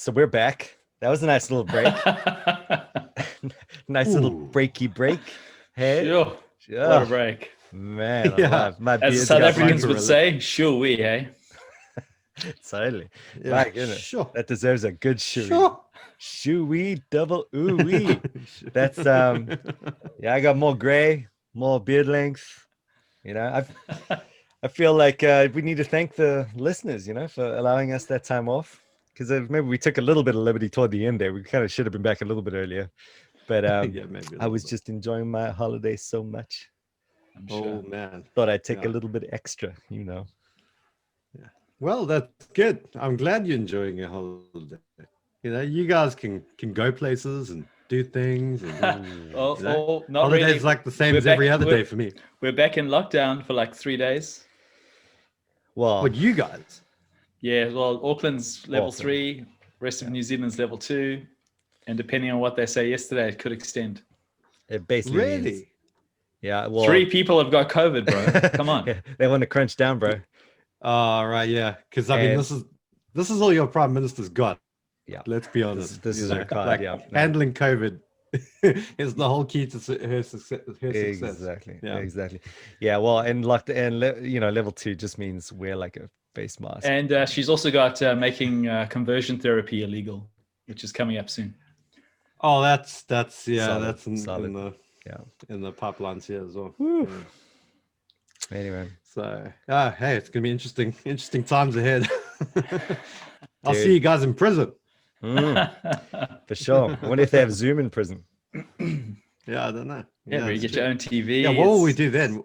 So we're back. That was a nice little break. Nice little Ooh. breaky break. Hey, Sure. yeah, What a break. man, Yeah. alive. My As the beard's South got Africans super would say, sure we, eh? totally. Yeah, My goodness, sure. that deserves a good shoey. Sure. Shoey double ooey. That's yeah. I got more gray, more beard length. I feel like we need to thank the listeners, for allowing us that time off. Because maybe we took a little bit of liberty toward the end there. We kind of should have been back a little bit earlier. But Yeah, maybe a I little was bit. just enjoying my holiday so much. I'm Oh sure. man. Thought I'd take a Yeah. little bit extra, Yeah. Well, that's good. I'm glad you're enjoying your holiday. You guys can go places and do things. And, Not holidays really. like the same as every other day for me. We're back in lockdown for like 3 days. Well, But you guys? Yeah, well, Auckland's level Awesome. 3, rest of New Zealand's level 2, and depending on what they say yesterday, it could extend. it basically means, Really? yeah. Well, 3 people have got COVID, bro. Come on. Yeah, they want to crunch down, bro. Oh, right, yeah. Because I mean, And- this is all your prime minister's got. Yeah. Let's be honest. This is her card. Like, Yeah, no. handling COVID is the whole key to her success. Exactly. Yeah. Exactly. Yeah. Well, and level 2 just means wear like a face mask. And she's also got making conversion therapy illegal, which is coming up soon. Oh, that's yeah, Solid, that's in solid. the pipelines here as well. Whew. Yeah. Anyway, So hey, it's gonna be interesting times ahead. I'll Dude. see you guys in prison. for sure. I wonder if they have Zoom in prison. Yeah, I don't know. Yeah, where you that's get your own TV. Yeah, what will we do then?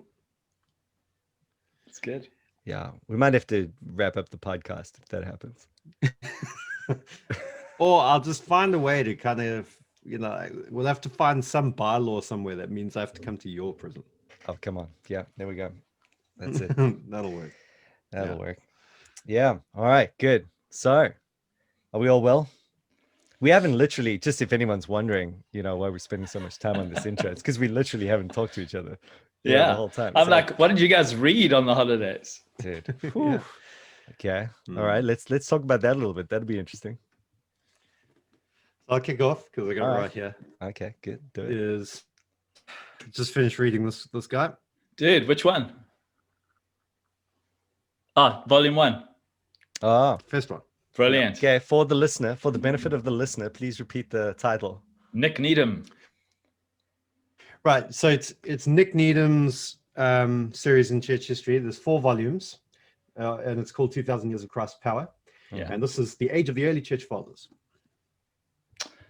It's good. Yeah, we might have to wrap up the podcast if that happens. Or I'll just find a way to kind of, we'll have to find some bylaw somewhere that means I have to come to your prison. Oh, come on. Yeah, there we go. That's it. That'll work. That'll work. Yeah. All right. Good. So, are we all well? We haven't literally, just if anyone's wondering, why we're spending so much time on this intro, it's because we literally haven't talked to each other the whole time. I'm So, like, what did you guys read on the holidays? dude. Yeah. Whew. Okay. Mm. All right. Let's talk about that a little bit. That'd be interesting. I'll kick off because I got All it right. right here. Okay. Good. Do it. Is just finished reading this guy. Dude, which one? Volume 1. Oh, First one. Brilliant. okay. For the benefit of the listener, please repeat the title. Nick Needham. Right. So it's Nick Needham's series in church history. There's 4 volumes, and it's called 2000 Years of Christ's Power. Yeah. And this is the age of the early church fathers.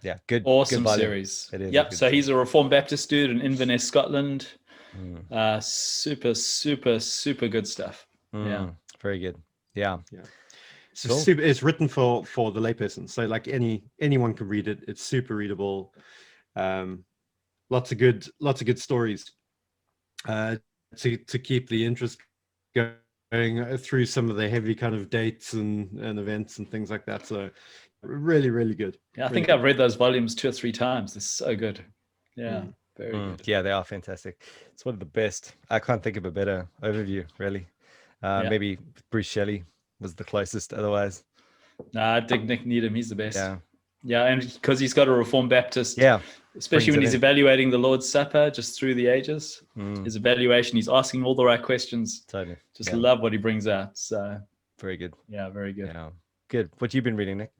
Yeah. Good. Awesome good volume. series. It is a Yep. good So he's a Reformed Baptist dude in Inverness, Scotland. Mm. Super, super, super good stuff. Yeah. Very good. Yeah. So Cool. it's written for the layperson. So like anyone can read it. It's super readable. Lots of good stories to keep the interest going through some of the heavy kind of dates and events and things like that. So really, really good. Yeah, I Really think good. I've read those volumes 2 or 3 times. They're so good. Yeah. Very good. Yeah, they are fantastic. It's one of the best. I can't think of a better overview, really. Maybe Bruce Shelley was the closest otherwise. Nah, I dig Nick Needham. He's the best. Yeah. Yeah, and because he's got a Reformed Baptist. Yeah. Especially brings when it he's in. evaluating the Lord's Supper just through the ages. His evaluation, he's asking all the right questions. Totally. Just Yeah. love what he brings out. So Very good. yeah, very good. Yeah. Good. What you been reading, Nick?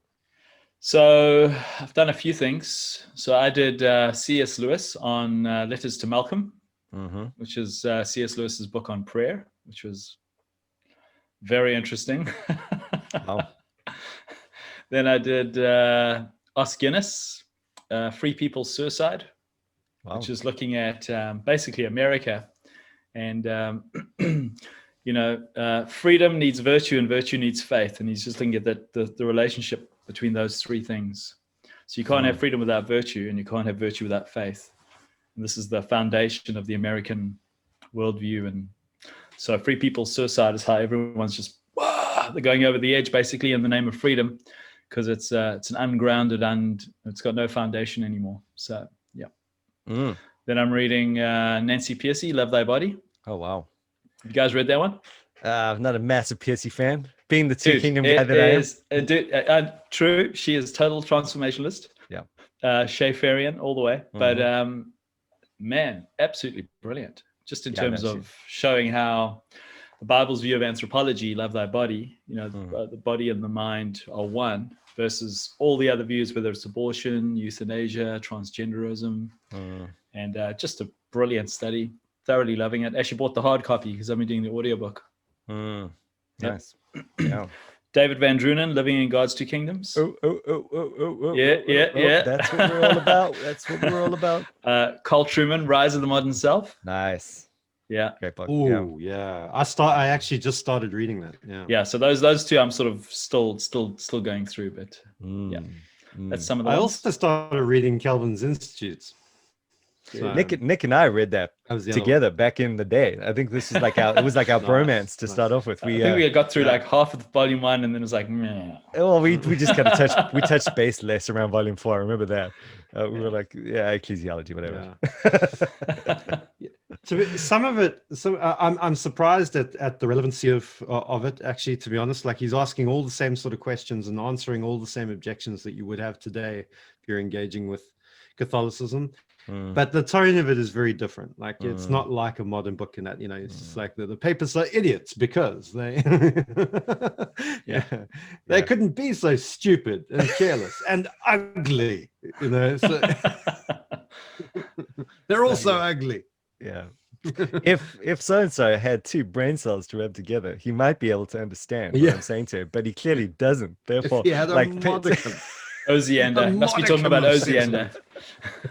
So I've done a few things. So I did C.S. Lewis on Letters to Malcolm, which is C.S. Lewis's book on prayer, which was very interesting. Wow. Then I did Os Guinness, Free People's Suicide, Wow. which is looking at basically America. And, freedom needs virtue and virtue needs faith. And he's just looking at the relationship between those 3 things. So you can't have freedom without virtue, and you can't have virtue without faith. And this is the foundation of the American worldview. And so Free People's Suicide is how everyone's just, they're going over the edge basically in the name of freedom, because it's an ungrounded and it's got no foundation anymore. So yeah. Then I'm reading Nancy Pearcey, Love Thy Body. Oh, wow. You guys read that one? I'm not a massive Piercy fan. Being the Two Dude, Kingdom guy that I am. True, she is total transformationalist. Yeah. Shea Farian all the way. But Mhm. man, absolutely brilliant. Just in Yeah, no, terms of showing how the Bible's view of anthropology, love thy body, the body and the mind are one, versus all the other views, whether it's abortion, euthanasia, transgenderism, and just a brilliant study. Thoroughly loving it. Actually bought the hard copy because I've been doing the audiobook. Nice. Yeah. David Van Drunen, Living in God's Two Kingdoms. Oh. Yeah. That's what we're all about. That's what we're all about. Carl Trueman, Rise of the Modern Self. Nice. Yeah. Great book. Oh, yeah. I actually just started reading that. Yeah. Yeah. So those two I'm sort of still going through, but yeah. That's some of the I ones. also started reading Calvin's Institutes. So, Nick and I read that together back in the day. I think this is like it was like our bromance to start off with. I think we got through like half of volume 1 and then it was like, meh. Well, we just kind of touched base less around volume 4. I remember that. We were like, ecclesiology, whatever. Yeah. So some of it, I'm surprised at the relevancy of it, actually, to be honest. Like, he's asking all the same sort of questions and answering all the same objections that you would have today if you're engaging with Catholicism. But the tone of it is very different. Like, it's not like a modern book in that, it's just like the papers are idiots because they they couldn't be so stupid and careless and ugly, so they're also ugly. Yeah. If so and so had 2 brain cells to rub together, he might be able to understand what I'm saying to him, but he clearly doesn't. Therefore, if he had a modicum. Osiander. Must be talking about Osiander.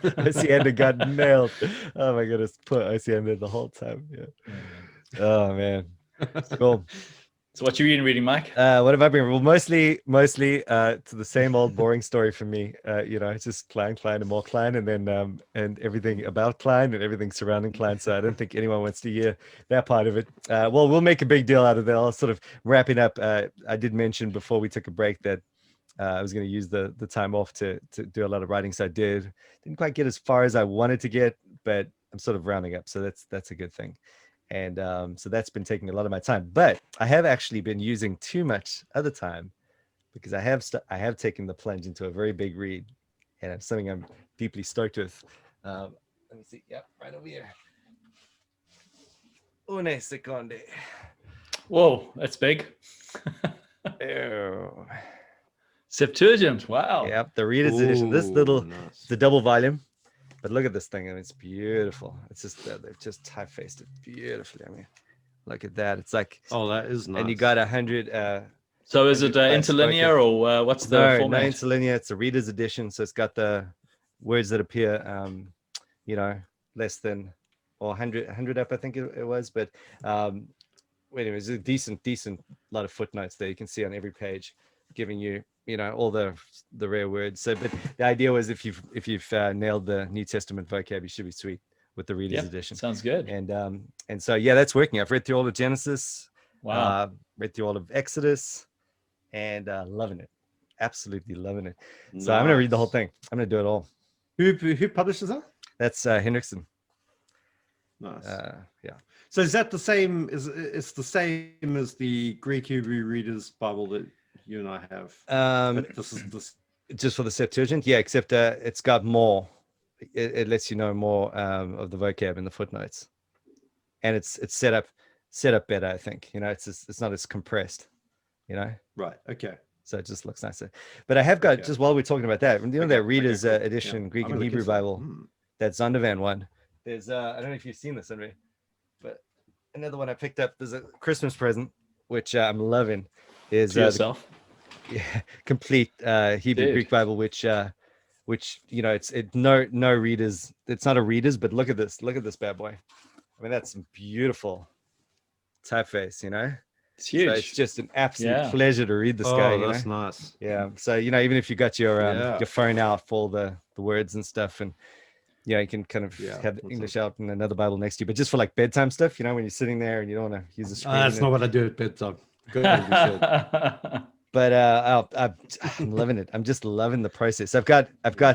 Osiander got nailed. Oh my goodness, poor Osiander the whole time. Yeah. Oh man. Cool. So what you reading, Mike? What have I been? Well, mostly to the same old boring story for me. It's just Klein, and more Klein, and then and everything about Klein and everything surrounding Klein. So I don't think anyone wants to hear that part of it. Well, we'll make a big deal out of that. I'll sort of wrap it up. I did mention before we took a break that I was going to use the time off to do a lot of writing. So I didn't quite get as far as I wanted to get, but I'm sort of rounding up. So that's a good thing. And so that's been taking a lot of my time, but I have actually been using too much other time because I have taken the plunge into a very big read, and it's something I'm deeply stoked with. Let me see. Yep, right over here. Une seconde. Whoa, that's big. Ew. Septuagint. Wow. Yep, the Reader's Edition. This it's a double volume. But look at this thing. I mean, it's beautiful. It's just they've just typefaced it beautifully. I mean, look at that. It's like that is nice. And you got 100. So is it interlinear or what's the format? No, interlinear. It's a Reader's Edition, so it's got the words that appear, less than or 100 up, I think it was. But wait a minute, it's a decent lot of footnotes there. You can see on every page, giving you all the rare words. So, but the idea was if you've nailed the New Testament vocab, you should be sweet with the Reader's Edition. Sounds good. And so that's working. I've read through all of Genesis. Wow. Read through all of Exodus, and loving it. Absolutely loving it. Nice. So I'm gonna read the whole thing. I'm gonna do it all. Who publishes that? That's Hendrickson. Nice. Yeah. So is that the same? It's the same as the Greek Hebrew Reader's Bible that you and I have? But this is just for the Septuagint, except it's got more. It lets you know more of the vocab in the footnotes, and it's set up better. I think it's not as compressed. Right. Okay. So it just looks nicer. But I have got just while we're talking about that, that Reader's Edition Greek and Hebrew Bible, that Zondervan one. There's I don't know if you've seen this, Andre, but another one I picked up. There's a Christmas present which I'm loving. Is yourself. Complete Hebrew Greek Bible, which it's no readers. It's not a readers, but look at this bad boy. I mean, that's some beautiful typeface. It's huge. So it's just an absolute pleasure to read this guy. That's nice. Yeah. So even if you got your phone out for all the words and stuff, and you can kind of have English out and another Bible next to you, but just for like bedtime stuff, when you're sitting there and you don't want to use the screen. That's not what I do at bedtime. Good. But I'm loving it. I'm just loving the process. I've got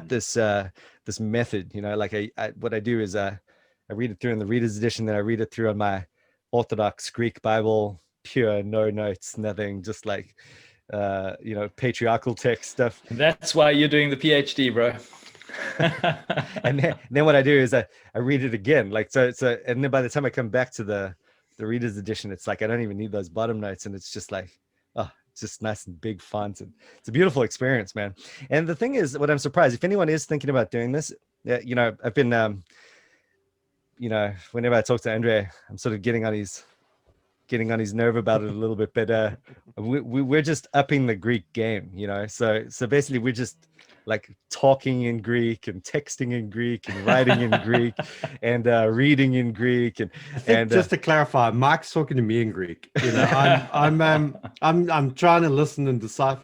this this method. What I do is I read it through in the Reader's Edition, then I read it through on my Orthodox Greek Bible, pure, no notes, nothing, just like patriarchal text stuff. And that's why you're doing the PhD, bro. And then what I do is I read it again, like so and then by the time I come back to the reader's edition, it's like I don't even need those bottom notes, and it's just like, oh, it's just nice and big font, and it's a beautiful experience, man. And the thing is, what I'm surprised, if anyone is thinking about doing this, I've been whenever I talk to Andre, I'm sort of getting on his nerve about it a little bit, but we're just upping the Greek game, so basically we're just like talking in Greek and texting in Greek and writing in Greek and reading in Greek, and just to clarify, Mike's talking to me in Greek. I'm trying to listen and decipher.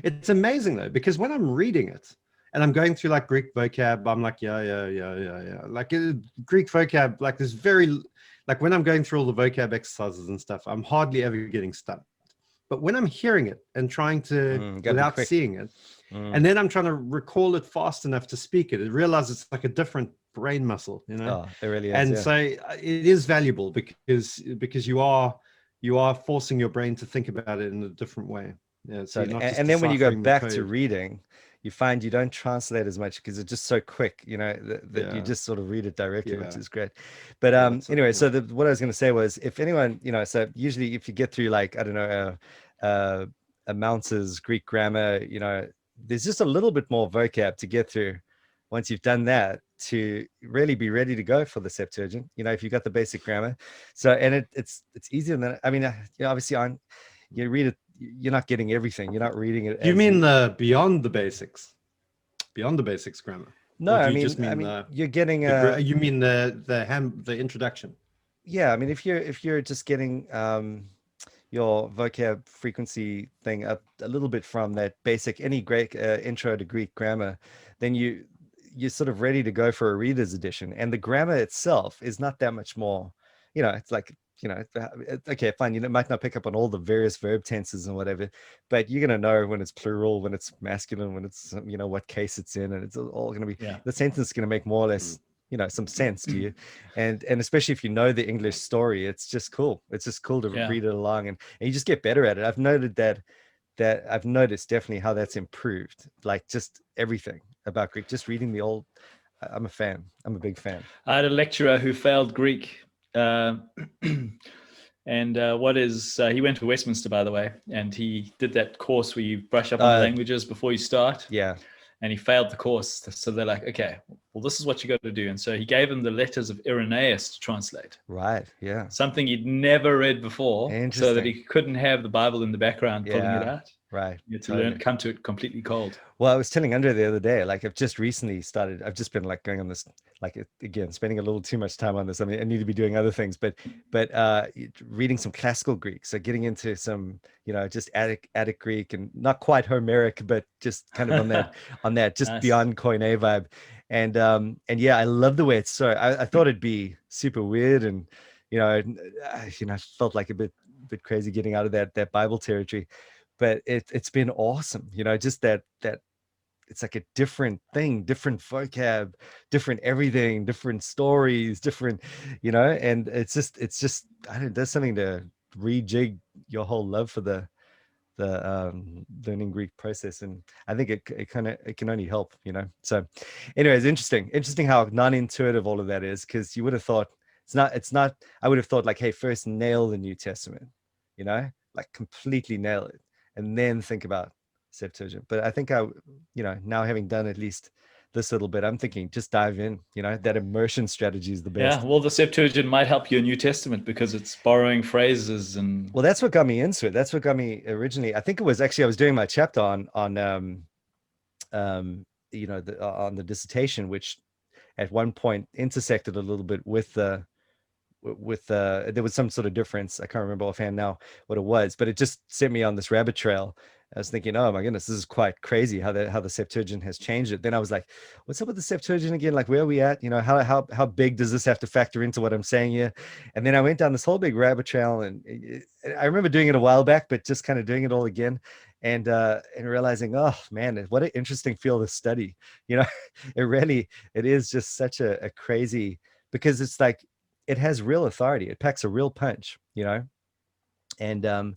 It's amazing though, because when I'm reading it and I'm going through like Greek vocab, I'm like yeah, like Greek vocab, like there's very, like when I'm going through all the vocab exercises and stuff, I'm hardly ever getting stumped. But when I'm hearing it and trying to, without seeing it, and then I'm trying to recall it fast enough to speak it, I realize it's like a different brain muscle, Oh, it really is. And so it is valuable because you are forcing your brain to think about it in a different way. Yeah. So and then when you go back to reading, you find you don't translate as much because it's just so quick, that you just sort of read it directly, which is great. But anyway, so what I was going to say was, if anyone, so usually if you get through like, I don't know, a Mounce's Greek grammar, there's just a little bit more vocab to get through once you've done that to really be ready to go for the Septuagint, if you've got the basic grammar. So, and it's easier than, I mean, obviously you read it, you're not getting everything. You're not reading it. You mean the beyond the basics grammar? No, I mean, you're getting. You mean the introduction? Yeah, I mean, if you're just getting your vocab frequency thing up a little bit from that basic, any Greek intro to Greek grammar, then you're sort of ready to go for a reader's edition. And the grammar itself is not that much more. It's like, okay, fine. You might not pick up on all the various verb tenses and whatever, but you're going to know when it's plural, when it's masculine, when it's, what case it's in, and it's all going to be, the sentence is going to make more or less, some sense to you. And especially if you know the English story, it's just cool. It's just cool to read it along, and you just get better at it. I've noted that I've noticed definitely how that's improved, like just everything about Greek, just reading the old. I'm a fan. I'm a big fan. I had a lecturer who failed Greek. And he went to Westminster, by the way, and he did that course where you brush up on languages before you start. Yeah. And he failed the course. So they're like, okay, well, this is what you got to do. And so he gave him the letters of Irenaeus to translate. Right. Yeah. Something he'd never read before, so that he couldn't have the Bible in the background pulling it out. Right. You had to come to it completely cold. Well, I was telling Andre the other day, like I've just recently started, I've just been like going on this, like again, spending a little too much time on this. I mean, I need to be doing other things, but reading some classical Greek. So getting into some, just Attic Greek, and not quite Homeric, but just kind of on that just nice. Beyond Koine vibe. And yeah, I love the way it's so, I thought it'd be super weird. And, I felt like a bit crazy getting out of that Bible territory. But it's been awesome, just that it's like a different thing, different vocab, different everything, different stories, different, and it's just I don't know, there's something to rejig your whole love for the learning Greek process, and I think it can only help, So, anyways, interesting how non-intuitive all of that is, because you would have thought it's not. I would have thought like, hey, first nail the New Testament, like completely nail it, and then think about Septuagint. But I think now having done at least this little bit, I'm thinking just dive in, that immersion strategy is the best. Yeah, well, the Septuagint might help your New Testament because it's borrowing phrases and. Well, that's what got me into it. That's what got me originally. I think it was actually, I was doing my chapter on the dissertation, which at one point intersected a little bit with there was some sort of difference. I can't remember offhand now what it was, but it just sent me on this rabbit trail. I was thinking, oh my goodness, this is quite crazy how the Septuagint has changed it. Then I was like, what's up with the Septuagint again? Like, where are we at? How big does this have to factor into what I'm saying here? And then I went down this whole big rabbit trail, and I remember doing it a while back, but just kind of doing it all again, and realizing, oh man, what an interesting field of study. It is just such a crazy, because it's like, it has real authority. It packs a real punch, And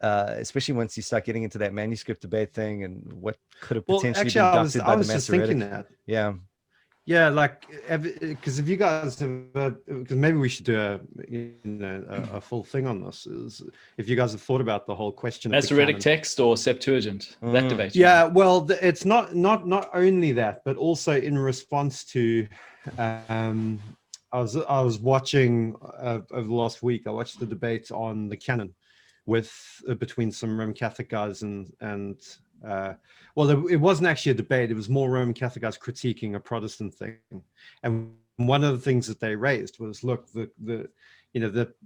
especially once you start getting into that manuscript debate thing and what could have Well, potentially actually, been I was doctored by the just thinking Masoretic. that. Yeah. Yeah, like, because if you guys have, because maybe we should do a full thing on this. Is if you guys have thought about the whole question of the Masoretic canon. text or Septuagint? That Mm. debate. you Yeah, well, it's not only that, but also in response to, I was watching over the last week. I watched the debate on the canon with between some Roman Catholic guys and well, it wasn't actually a debate. It was more Roman Catholic guys critiquing a Protestant thing. And one of the things that they raised was, look, the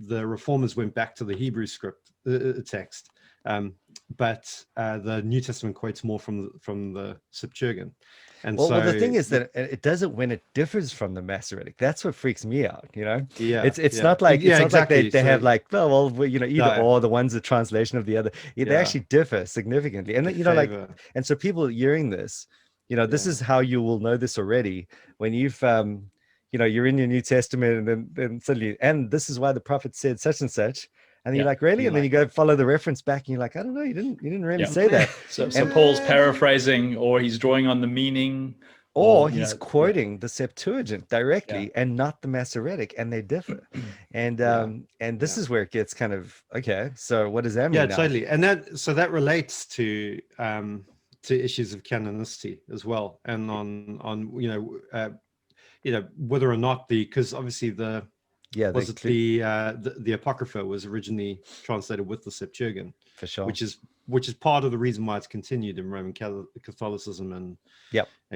reformers went back to the Hebrew script text, but the New Testament quotes more from the Septuagint. And Well, so the thing is that it does it when it differs from the Masoretic. That's what freaks me out. yeah, It's not like exactly. they have So, like, well, either no, or, the one's a translation of the other. They yeah, actually differ significantly, and the like, favor. and so people hearing this, this is how you will know this already when you've you're in your New Testament, and then suddenly, and this is why the prophet said such and such. And you're like, really? And then you go follow the reference back, and you're like, I don't know, you didn't really say that. So Paul's paraphrasing, or he's drawing on the meaning, or he's quoting the Septuagint directly and not the Masoretic, and they differ. And this is where it gets kind of, okay, so what does that mean? Yeah, totally. And that relates to issues of canonicity as well, and on whether or not because obviously the Apocrypha was originally translated with the Septuagint, for sure, which is part of the reason why it's continued in Roman Catholicism and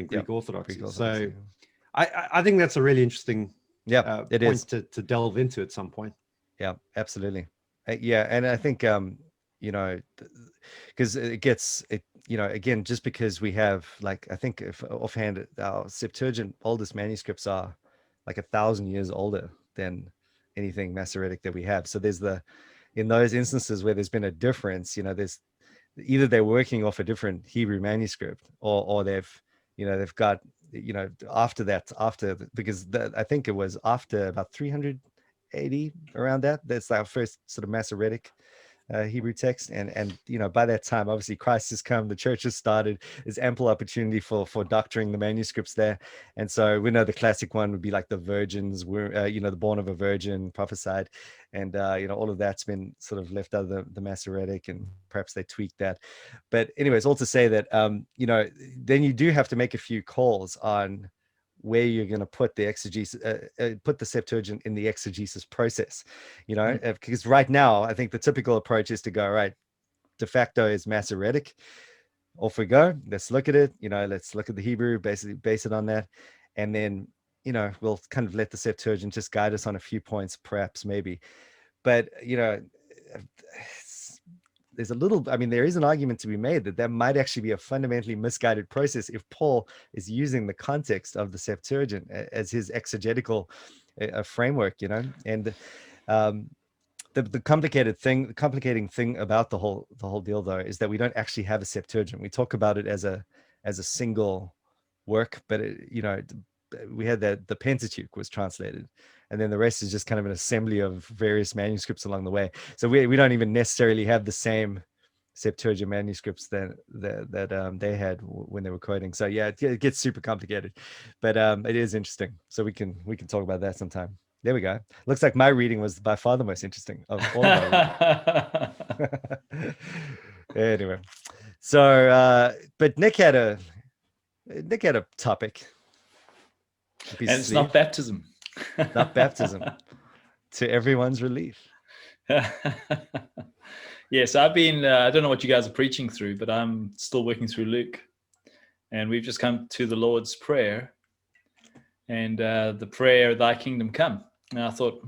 Greek Orthodoxy. So I think that's a really interesting point to delve into at some point. Yeah, absolutely. And I think because it gets it, again, just because we have, like, I think if offhand, our Septuagint oldest manuscripts are like 1,000 years older than anything Masoretic that we have. So there's in those instances where there's been a difference, there's either they're working off a different Hebrew manuscript, or they've got, because I think it was after about 380, around that's our first sort of Masoretic Hebrew text, and by that time, obviously, Christ has come, the church has started. There's ample opportunity for doctoring the manuscripts there, and so we know the classic one would be like the virgins were, the born of a virgin prophesied, and all of that's been sort of left out of the Masoretic, and perhaps they tweaked that. But anyways, all to say that then you do have to make a few calls on where you're going to put the exegesis, put the Septuagint in the exegesis process, because right now I think the typical approach is to go, right, de facto is Masoretic, off we go, let's look at it, let's look at the Hebrew, basically base it on that, and then we'll kind of let the Septuagint just guide us on a few points, perhaps, maybe. But there's there is an argument to be made that might actually be a fundamentally misguided process if Paul is using the context of the Septuagint as his exegetical framework, and the complicating thing about the whole deal, though, is that we don't actually have a Septuagint. We talk about it as a single work, but we had that the Pentateuch was translated, and then the rest is just kind of an assembly of various manuscripts along the way. So we don't even necessarily have the same Septuagint manuscripts that they had when they were quoting. So it gets super complicated, but it is interesting. So we can talk about that sometime. There we go. Looks like my reading was by far the most interesting of all of our reading. Anyway, so but Nick had a topic. And it's not baptism. Not baptism. To everyone's relief. Yes, I've been, I don't know what you guys are preaching through, but I'm still working through Luke. And we've just come to the Lord's Prayer, and the prayer, Thy kingdom come. And I thought,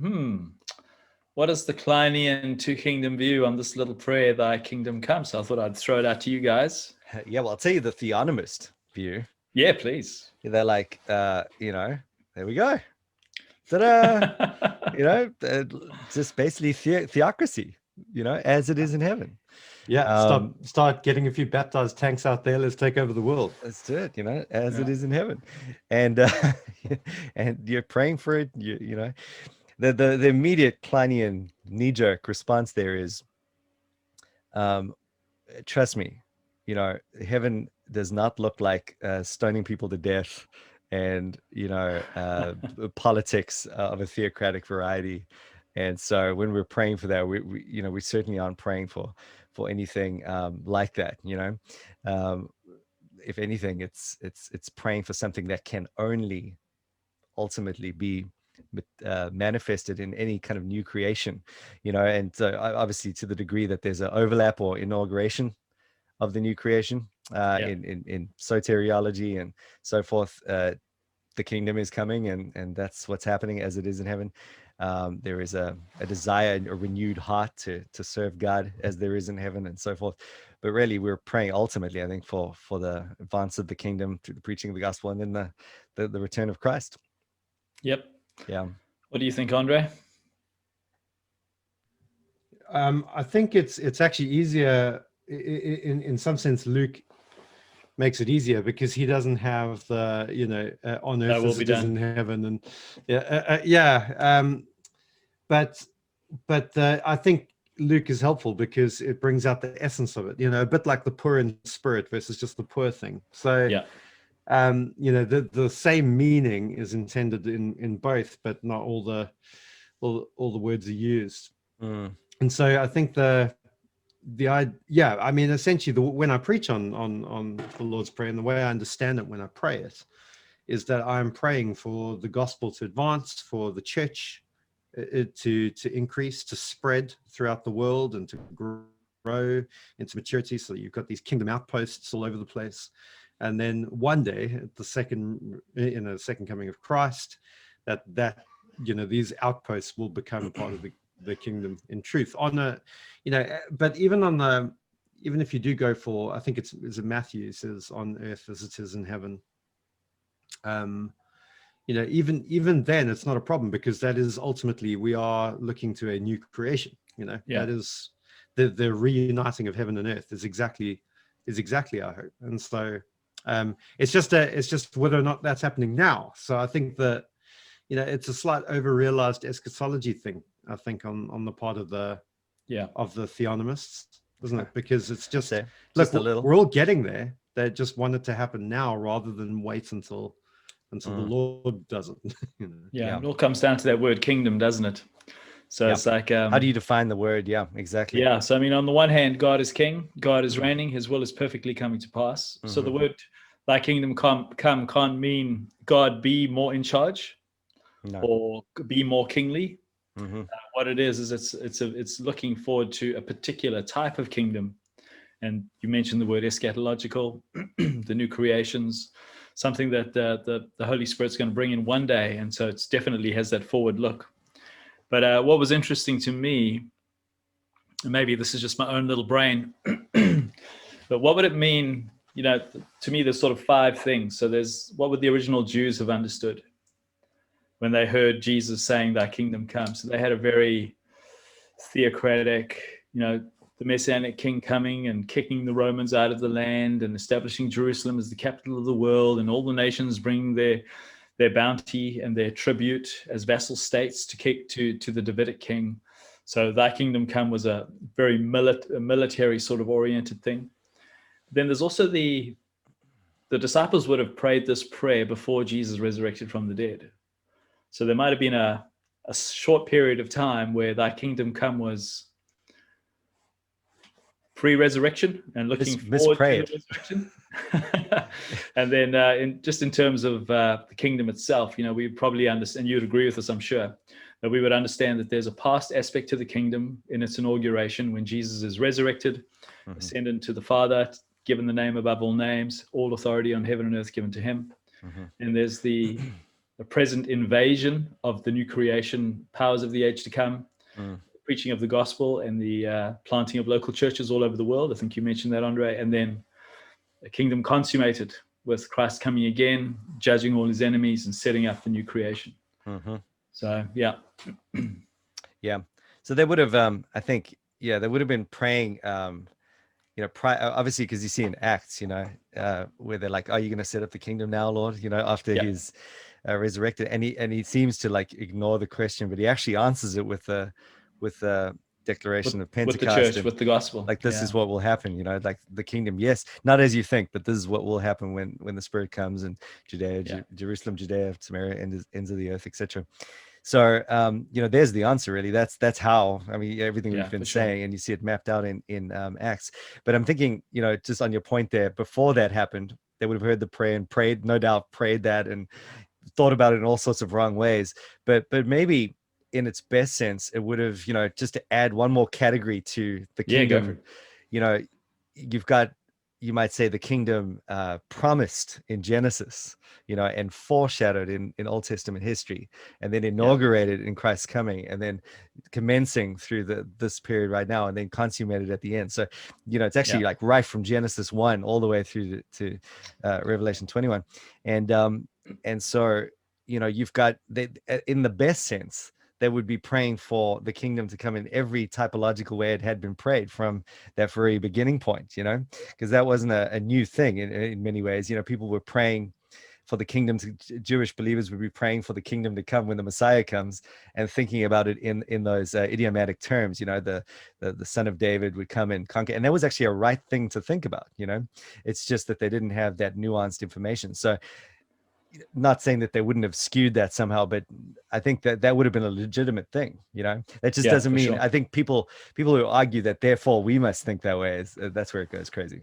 what is the Kleinian two kingdom view on this little prayer, Thy kingdom come? So I thought I'd throw it out to you guys. Yeah, well, I'll tell you the theonomist view. Yeah, please. They're like, there we go. Ta-da! Just basically theocracy, as it is in heaven. Yeah, start getting a few baptized tanks out there. Let's take over the world. Let's do it, as it is in heaven. And and you're praying for it. The immediate Kleinian knee-jerk response there is, trust me, you know, heaven does not look like stoning people to death and, you know, politics of a theocratic variety. And so when we're praying for that, we you know, we certainly aren't praying for anything like that, you know. If anything, it's praying for something that can only ultimately be manifested in any kind of new creation, you know. And obviously, to the degree that there's an overlap or inauguration of the new creation in soteriology and so forth, the kingdom is coming, and that's what's happening as it is in heaven. There is a desire, a renewed heart to serve God as there is in heaven, and so forth. But really, we're praying ultimately, I think, for the advance of the kingdom through the preaching of the gospel, and then the return of Christ. Yep. Yeah. What do you think, Andre? I think it's actually easier in some sense. Luke makes it easier because he doesn't have the, you know, on earth as it is in heaven, and but I think Luke is helpful because it brings out the essence of it, you know, a bit like the poor in spirit versus just the poor thing. So you know, the same meaning is intended in both, but not all the words are used. And so I think I mean, essentially, when I preach on the Lord's Prayer, and the way I understand it when I pray it, is that I'm praying for the gospel to advance, for the church to increase, to spread throughout the world, and to grow into maturity, so that you've got these kingdom outposts all over the place. And then one day, at the second coming of Christ, that you know, these outposts will become part of the kingdom in truth. On a, you know, but even if you do go for, I think it's Matthew says, on earth as it is in heaven. You know, even then, it's not a problem, because that is ultimately, we are looking to a new creation. You know, that is the reuniting of heaven and earth is exactly our hope. And so it's just whether or not that's happening now. So I think that, you know, it's a slight over-realized eschatology thing, I think, on the part of the theonomists, isn't it? Because it's just look, we're all getting there. They just want it to happen now rather than wait until the Lord does it. You know? It all comes down to that word kingdom, doesn't it? So it's like, how do you define the word? Yeah, exactly. Yeah. So I mean, on the one hand, God is king, God is reigning, his will is perfectly coming to pass. So the word "thy kingdom come" can't mean God be more in charge, or be more kingly. What it is it's looking forward to a particular type of kingdom. And you mentioned the word eschatological, the new creations, something that the Holy Spirit's going to bring in one day. And so it definitely has that forward look. But what was interesting to me, and maybe this is just my own little brain, but what would it mean? You know, to me, there's sort of 5 things. So there's, what would the original Jews have understood when they heard Jesus saying, "Thy kingdom come"? So they had a very theocratic, you know, the Messianic king coming and kicking the Romans out of the land and establishing Jerusalem as the capital of the world, and all the nations bringing their bounty and their tribute as vassal states to the Davidic king. So "thy kingdom come" was a very military sort of oriented thing. Then there's also the disciples would have prayed this prayer before Jesus resurrected from the dead. So there might have been a short period of time where "thy kingdom come" was pre-resurrection and looking forward to the resurrection. And then in terms of the kingdom itself, you know, we probably understand, you'd agree with us, I'm sure, that we would understand that there's a past aspect to the kingdom in its inauguration when Jesus is resurrected, ascended to the Father, given the name above all names, all authority on heaven and earth given to him. And there's the present invasion of the new creation powers of the age to come, preaching of the gospel, and the planting of local churches all over the world. I think you mentioned that, Andre. And then a kingdom consummated with Christ coming again, judging all his enemies and setting up the new creation. So, yeah. Yeah. So they would have, I think, they would have been praying, you know, obviously, because you see in Acts, you know, where they're like, "Are you going to set up the kingdom now, Lord?" You know, after he's resurrected, and he seems to like ignore the question, but he actually answers it with declaration of with the Pentecost, church, and with the gospel. like this is what will happen, you know, like the kingdom, yes, not as you think, but this is what will happen when the Spirit comes, and Judea, Jerusalem, Judea, Samaria, ends of the earth, etc. So you know, there's the answer, really. That's how, I mean, everything we've been saying, and you see it mapped out in Acts. But I'm thinking, you know, just on your point there, before that happened, they would have heard the prayer and prayed, no doubt prayed that, and thought about it in all sorts of wrong ways. But maybe in its best sense, it would have, you know, just to add one more category to the kingdom, you know, you've got, you might say, the kingdom promised in Genesis, you know, and foreshadowed in Old Testament history, and then inaugurated in Christ's coming, and then commencing through this period right now, and then consummated at the end. So, you know, it's actually like right from Genesis 1 all the way through to Revelation 21. And so, you know, you've got, in the best sense, they would be praying for the kingdom to come in every typological way it had been prayed from that very beginning point, you know, because that wasn't a new thing in many ways. You know, people were praying for the kingdom Jewish believers would be praying for the kingdom to come when the Messiah comes, and thinking about it in those idiomatic terms. You know, the son of David would come and conquer, and that was actually a right thing to think about. You know, it's just that they didn't have that nuanced information. So, not saying that they wouldn't have skewed that somehow, but I think that would have been a legitimate thing. You know, that just doesn't mean, I think people who argue that therefore we must think that way, that's where it goes crazy.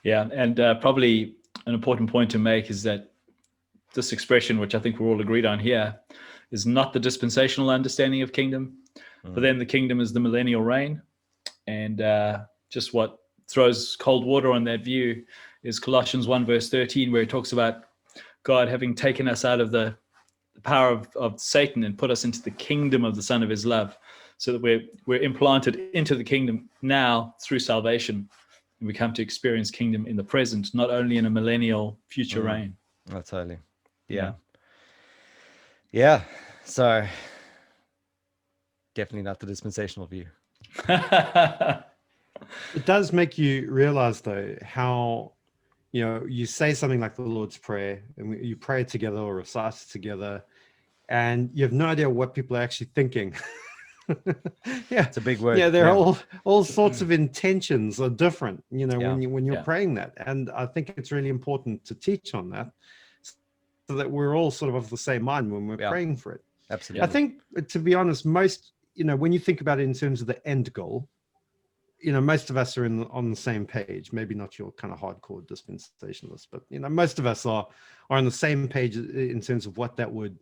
Yeah. And probably an important point to make is that this expression, which I think we're all agreed on here, is not the dispensational understanding of kingdom. For them, the kingdom is the millennial reign. And just what throws cold water on that view is Colossians 1 verse 13, where it talks about God having taken us out of the power of Satan and put us into the kingdom of the Son of his love, so that we're implanted into the kingdom now through salvation, and we come to experience kingdom in the present, not only in a millennial future reign. Oh, totally. Yeah. So definitely not the dispensational view. It does make you realize, though, how, you know, you say something like the Lord's Prayer, and you pray it together or recite it together, and you have no idea what people are actually thinking. It's a big word. Yeah, there are all sorts of intentions are different, you know, when you're praying that. And I think it's really important to teach on that, so that we're all sort of the same mind when we're praying for it. Absolutely. I think, to be honest, most, you know, when you think about it in terms of the end goal, you know, most of us are on the same page. Maybe not your kind of hardcore dispensationalist, but, you know, most of us are on the same page in terms of what that would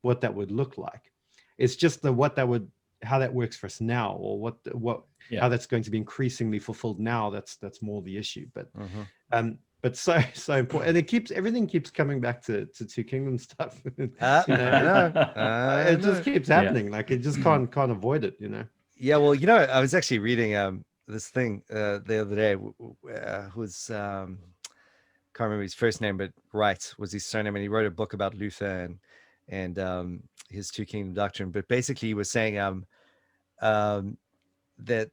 look like. It's just how that works for us now, or how that's going to be increasingly fulfilled now. That's more the issue. But so important, and everything keeps coming back to two kingdom stuff. You know, it just keeps happening. Like, it just can't avoid it. You know. Yeah, well, you know, I was actually reading this thing the other day. Who's can't remember his first name, but Wright was his surname, and he wrote a book about Luther and his two kingdom doctrine. But basically, he was saying that,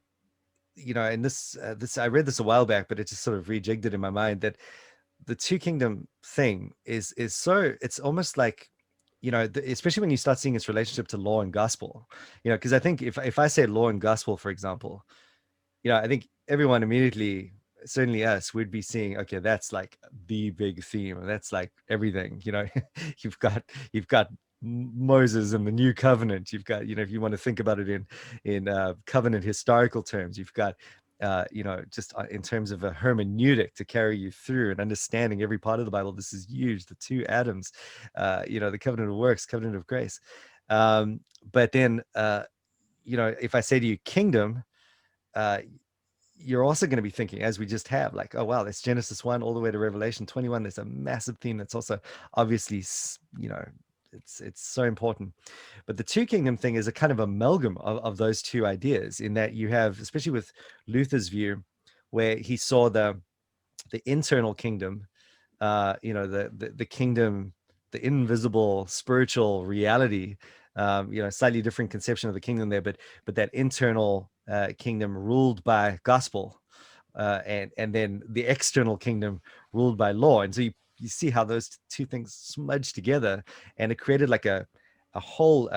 you know, and this I read this a while back, but it just sort of rejigged it in my mind, that the two kingdom thing is so, it's almost like, you know, especially when you start seeing its relationship to law and gospel, you know, because I think if I say law and gospel, for example, you know, I think everyone immediately, certainly us, would be seeing, okay, that's like the big theme, and that's like everything, you know. you've got Moses and the new covenant. You've got, you know, if you want to think about it in covenant historical terms, you've got you know, just in terms of a hermeneutic to carry you through and understanding every part of the Bible. This is huge. The two Adams, you know, the covenant of works, covenant of grace. But then, you know, if I say to you kingdom, you're also going to be thinking, as we just have, like, oh, wow, that's Genesis 1 all the way to Revelation 21. There's a massive theme that's also obviously, you know, it's so important. But the two kingdom thing is a kind of amalgam of those two ideas, in that you have, especially with Luther's view, where he saw the internal kingdom, you know, the kingdom, the invisible spiritual reality, you know, slightly different conception of the kingdom there, but that internal kingdom ruled by gospel, and then the external kingdom ruled by law. And so you see how those two things smudged together, and it created like a whole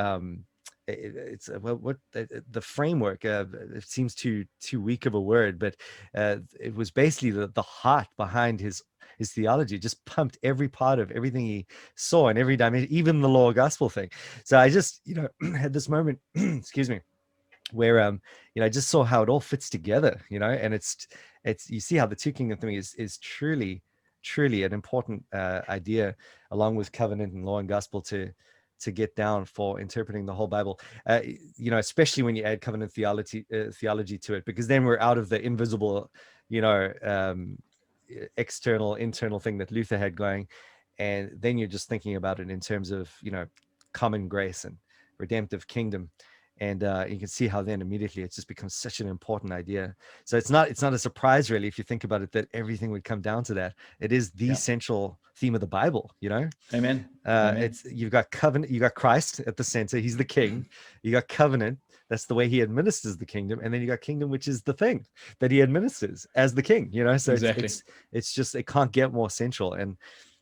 it's what the framework, it seems too weak of a word, but it was basically the heart behind his theology. Just pumped every part of everything he saw in every dimension, even the law gospel thing. So I just had this moment excuse me, where I just saw how it all fits together, and it's you see how the two kingdom thing is truly an important idea, along with covenant and law and gospel, to get down for interpreting the whole Bible, especially when you add covenant theology to it, because then we're out of the invisible, external, internal thing that Luther had going. And then you're just thinking about it in terms of, common grace and redemptive kingdom. And you can see how then immediately it just becomes such an important idea. So it's not a surprise, really, if you think about it, that everything would come down to that. It is the central theme of the Bible, Amen. It's, you've got covenant, you got Christ at the center, he's the king. You got covenant, that's the way he administers the kingdom, and then you got kingdom, which is the thing that he administers as the king, so exactly. it's just, it can't get more central. And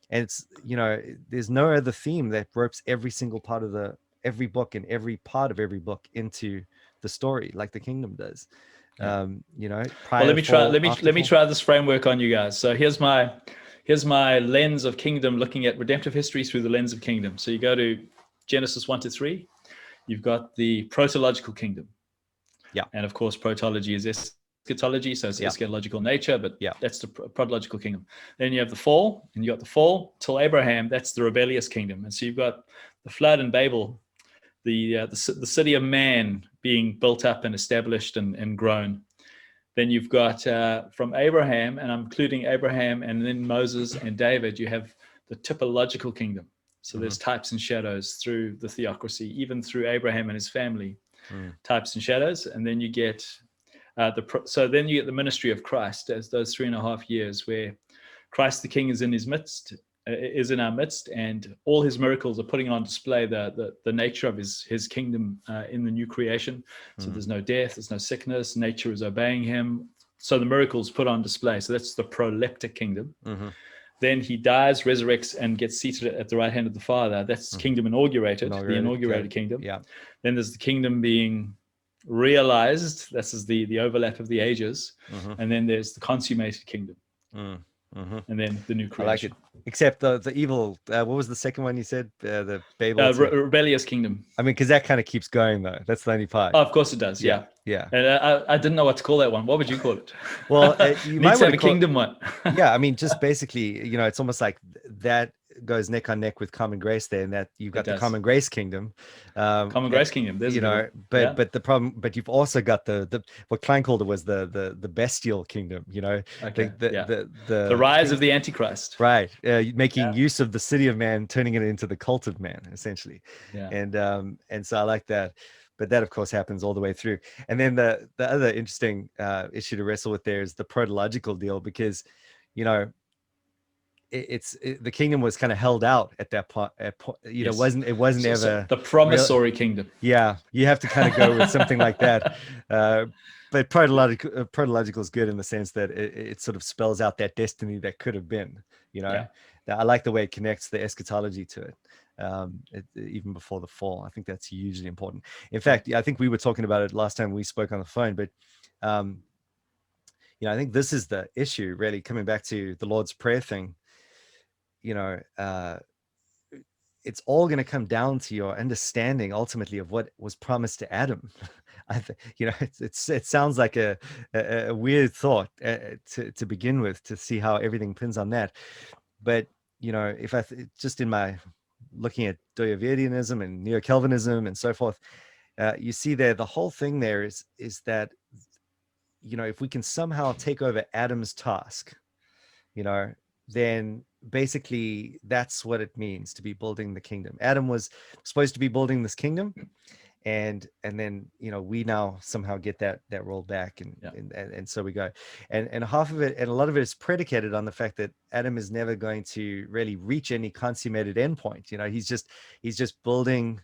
it's, there's no other theme that ropes every single part of every book and every part of every book into the story like the kingdom does. Well, let me try this framework on you guys. So here's my lens of kingdom, looking at redemptive history through the lens of kingdom. So you go to Genesis 1-3, you've got the protological kingdom. Yeah. And of course, protology is eschatology, so it's eschatological nature, but that's the protological kingdom. Then you have the fall, and you got the fall till Abraham, that's the rebellious kingdom. And so you've got the flood and Babel, the city of man being built up and established and grown. Then you've got from Abraham, and I'm including Abraham and then Moses and David, you have the typological kingdom. So there's types and shadows through the theocracy, even through Abraham and his family, types and shadows. And then you get then you get the ministry of Christ as those 3.5 years where Christ the King is in his midst, is in our midst, and all his miracles are putting on display the nature of his kingdom in the new creation. So there's no death, there's no sickness, nature is obeying him. So the miracles put on display. So that's the proleptic kingdom. Then he dies, resurrects, and gets seated at the right hand of the Father. That's kingdom inaugurated, the inaugurated kingdom. Yeah. Then there's the kingdom being realized. This is the overlap of the ages. And then there's the consummated kingdom. And then the new creation. I like it. Except the evil, what was the second one you said? The Babel? Rebellious kingdom. I mean, because that kind of keeps going, though. That's the only part. Oh, of course it does. Yeah. And I didn't know what to call that one. What would you call it? Well, you might have a kingdom one. Yeah, I mean, just basically, it's almost like that goes neck on neck with common grace there, and that you've got the common grace kingdom. Common grace kingdom. There's but the problem, but you've also got the what Klein called it was the bestial kingdom. Okay. The rise of the Antichrist. Right, making use of the city of man, turning it into the cult of man, essentially. And so I like that. But that, of course, happens all the way through. And then the other interesting issue to wrestle with there is the protological deal, because, the kingdom was kind of held out at that point. It wasn't ever the promissory kingdom. Yeah, you have to kind of go with something like that. But protological is good in the sense that it sort of spells out that destiny that could have been. I like the way it connects the eschatology to it. Even before the fall. I think that's hugely important. In fact, I think we were talking about it last time we spoke on the phone, but I think this is the issue, really, coming back to the Lord's Prayer thing. It's all going to come down to your understanding ultimately of what was promised to Adam. It sounds like a weird thought to begin with, to see how everything pins on that. But if just in my looking at Doyavedianism and Neo-Calvinism and so forth, you see there, the whole thing there is that, if we can somehow take over Adam's task, then basically that's what it means to be building the kingdom. Adam was supposed to be building this kingdom, and then we now somehow get that role back, and so we go, and half of it, and a lot of it is predicated on the fact that Adam is never going to really reach any consummated endpoint. He's just building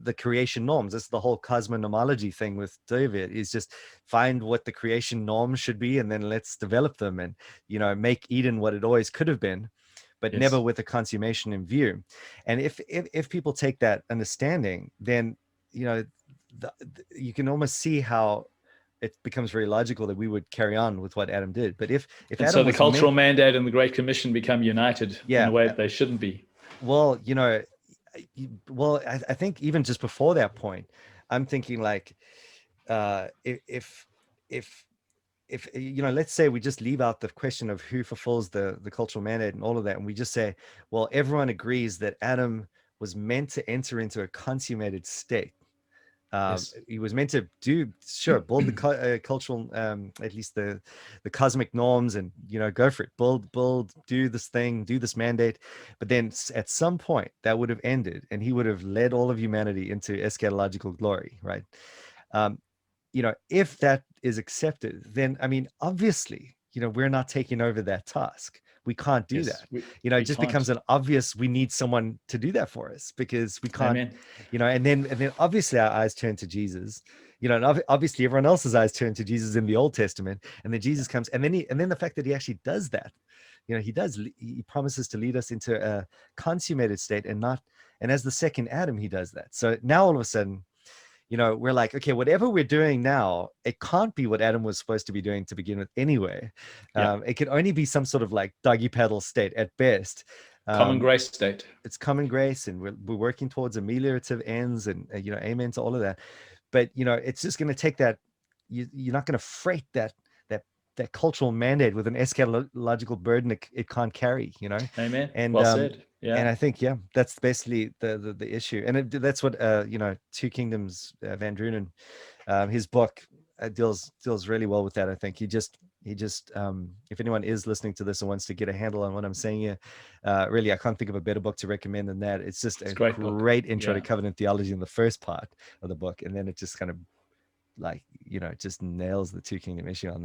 the creation norms. That's the whole cosmonomology thing with David, is just find what the creation norms should be, and then let's develop them, and make Eden what it always could have been, but never with a consummation in view. And if people take that understanding, then you know, you can almost see how it becomes very logical that we would carry on with what Adam did. But if And Adam so the was cultural mandate and the Great Commission become united in a way that they shouldn't be. Well, you know, well, I think even just before that point, I'm thinking like, if you know, let's say we just leave out the question of who fulfills the cultural mandate and all of that, and we just say, well, everyone agrees that Adam was meant to enter into a consummated state. Yes. He was meant to build the cultural, at least the cosmic norms, and, you know, go for it, build, do this thing, do this mandate. But then at some point that would have ended, and he would have led all of humanity into eschatological glory, right? You know, if that is accepted, then, I mean, obviously, you know, we're not taking over that task. We can't do that. You know, it just becomes an obvious, we need someone to do that for us, because we can't. Amen. You know, and then obviously our eyes turn to Jesus, you know, and obviously everyone else's eyes turn to Jesus in the Old Testament, and then Jesus comes, and then the fact that he actually does that, you know, he promises to lead us into a consummated state, and as the second Adam, he does that. So now all of a sudden, you know, we're like, okay, whatever we're doing now, it can't be what Adam was supposed to be doing to begin with anyway. It can only be some sort of like doggy paddle state at best. Common grace state. It's common grace, and we're working towards ameliorative ends, and you know, amen to all of that. But you know, it's just going to take that. You're not going to freight that cultural mandate with an eschatological burden it can't carry. You know. Amen. And well said. Yeah. And I think, that's basically the issue. And that's what, you know, Two Kingdoms, Van Drunen, his book deals really well with that. I think he just, if anyone is listening to this and wants to get a handle on what I'm saying here, really, I can't think of a better book to recommend than that. It's just a great intro to covenant theology in the first part of the book. And then it just kind of like, you know, just nails the Two Kingdom issue on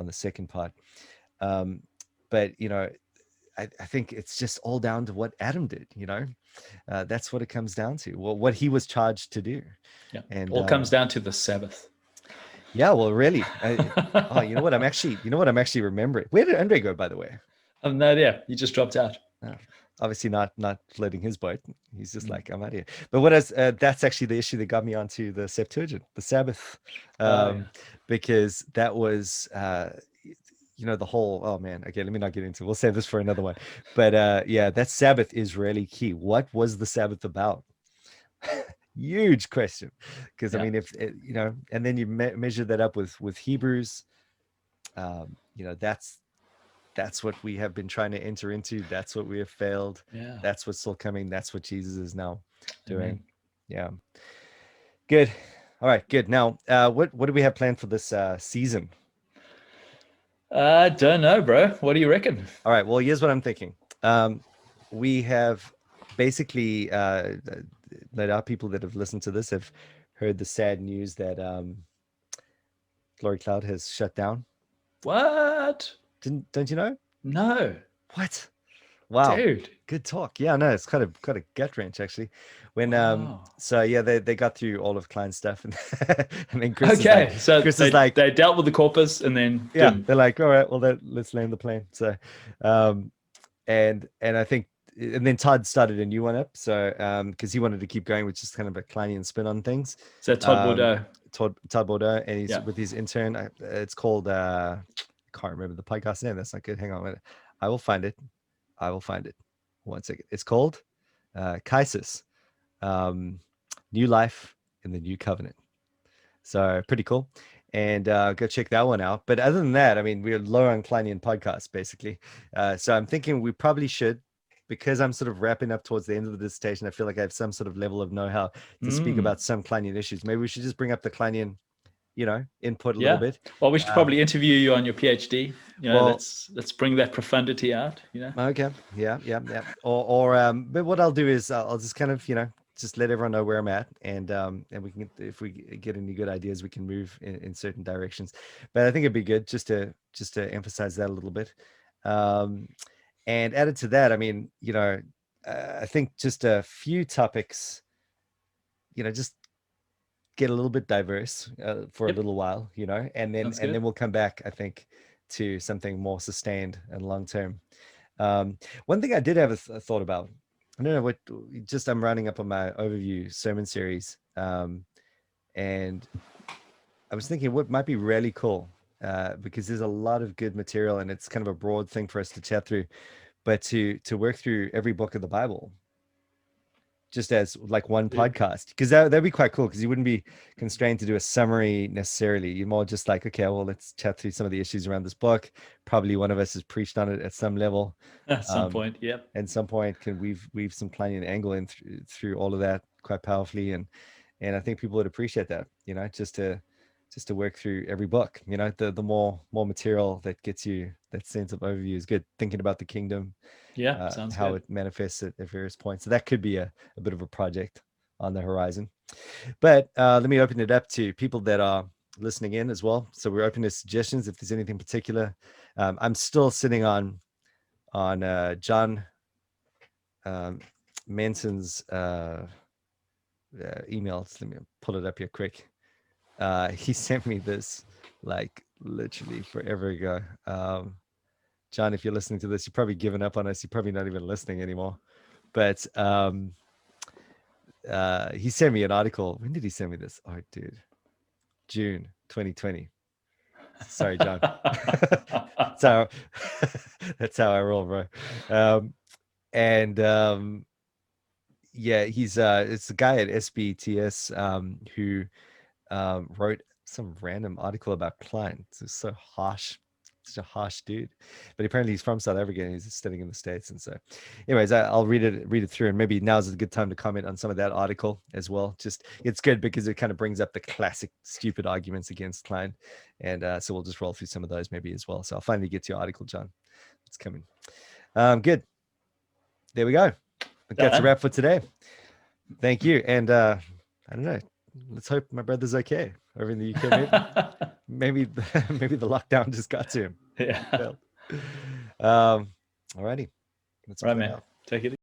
the second part. But, you know, I think it's just all down to what Adam did, you know. That's what it comes down to. Well, what he was charged to do. Yeah. And all comes down to the Sabbath. Yeah, well, really. You know what I'm actually remembering. Where did Andre go, by the way? I have no idea. He just dropped out. Obviously not floating his boat. He's just like, I'm out here. But what is that's actually the issue that got me onto the Septuagint, the Sabbath, because that was you know, the whole, oh man, okay, let me not get into it. We'll save this for another one. But that Sabbath is really key. What was the Sabbath about? Huge question. Because I mean, if you know, and then you measure that up with Hebrews, you know, that's what we have been trying to enter into. That's what we have failed. Yeah. That's what's still coming. That's what Jesus is now doing. Amen. Yeah. Good. All right, good. Now, what do we have planned for this season? I don't know, bro. What do you reckon? All right. Well, here's what I'm thinking. We have basically, that our people that have listened to this have heard the sad news that Glory Cloud has shut down. What? Don't you know? No. What? Wow, dude, good talk. Yeah, no, it's kind of a gut wrench actually. When so yeah, they got through all of Klein's stuff, and and then Chris is like, so Chris is like, they dealt with the corpus, and then they're like, all right, well, let's land the plane. So, and I think, and then Todd started a new one up. So because he wanted to keep going with just kind of a Kleinian spin on things. So Todd Bordeaux. Todd Bordeaux, and he's with his intern. It's called I can't remember the podcast name. That's not good. Hang on a minute. I will find it. 1 second. It's called Kaisis, New Life in the New Covenant. So pretty cool. And go check that one out. But other than that, I mean, we're low on Kleinian podcasts, basically. So I'm thinking we probably should, because I'm sort of wrapping up towards the end of the dissertation. I feel like I have some sort of level of know-how to speak about some Kleinian issues. Maybe we should just bring up the Kleinian, input a little bit. Well, we should probably interview you on your PhD. Let's bring that profundity out. Okay. Yeah. But what I'll do is I'll just kind of, just let everyone know where I'm at, and we can, if we get any good ideas, we can move in certain directions. But I think it'd be good just to emphasize that a little bit. And added to that, I mean, I think just a few topics, just get a little bit diverse for a little while, and then we'll come back, I think, to something more sustained and long term. One thing I did have a thought about, I don't know what, I'm rounding up on my overview sermon series, And I was thinking what might be really cool, because there's a lot of good material and it's kind of a broad thing for us to chat through, but to work through every book of the Bible just as like one podcast, because that'd be quite cool, because you wouldn't be constrained to do a summary necessarily. You're more just like, okay, well, let's chat through some of the issues around this book. Probably one of us has preached on it at some level. At some point, yep. At some point can weave some Kleinian angle in through all of that quite powerfully, and I think people would appreciate that, just to work through every book. The more material that gets you that sense of overview is good. Thinking about the kingdom, Sounds how good. it manifests at various points. So that could be a bit of a project on the horizon. But let me open it up to people that are listening in as well. So we're open to suggestions if there's anything particular. I'm still sitting on John Manson's emails. Let me pull it up here quick. He sent me this like literally forever ago. John, if you're listening to this, you've probably given up on us. You're probably not even listening anymore. But he sent me an article. When did he send me this? Oh, dude, June 2020. Sorry, John. That's how I roll, bro. Yeah, he's it's a guy at SBTS who wrote some random article about Klein. It's so harsh. Such a harsh dude, but apparently he's from South Africa and he's studying in the States. And so anyways, I'll read it through, and maybe now's a good time to comment on some of that article as well. Just, it's good because it kind of brings up the classic stupid arguments against Klein, and so we'll just roll through some of those maybe as well. So I'll finally get to your article, John. It's coming. Good. There we go. That's a wrap for today. Thank you. And I don't know, let's hope my brother's okay over in the UK. Maybe the lockdown just got to him. Yeah. Alrighty. Right, man. Take it easy.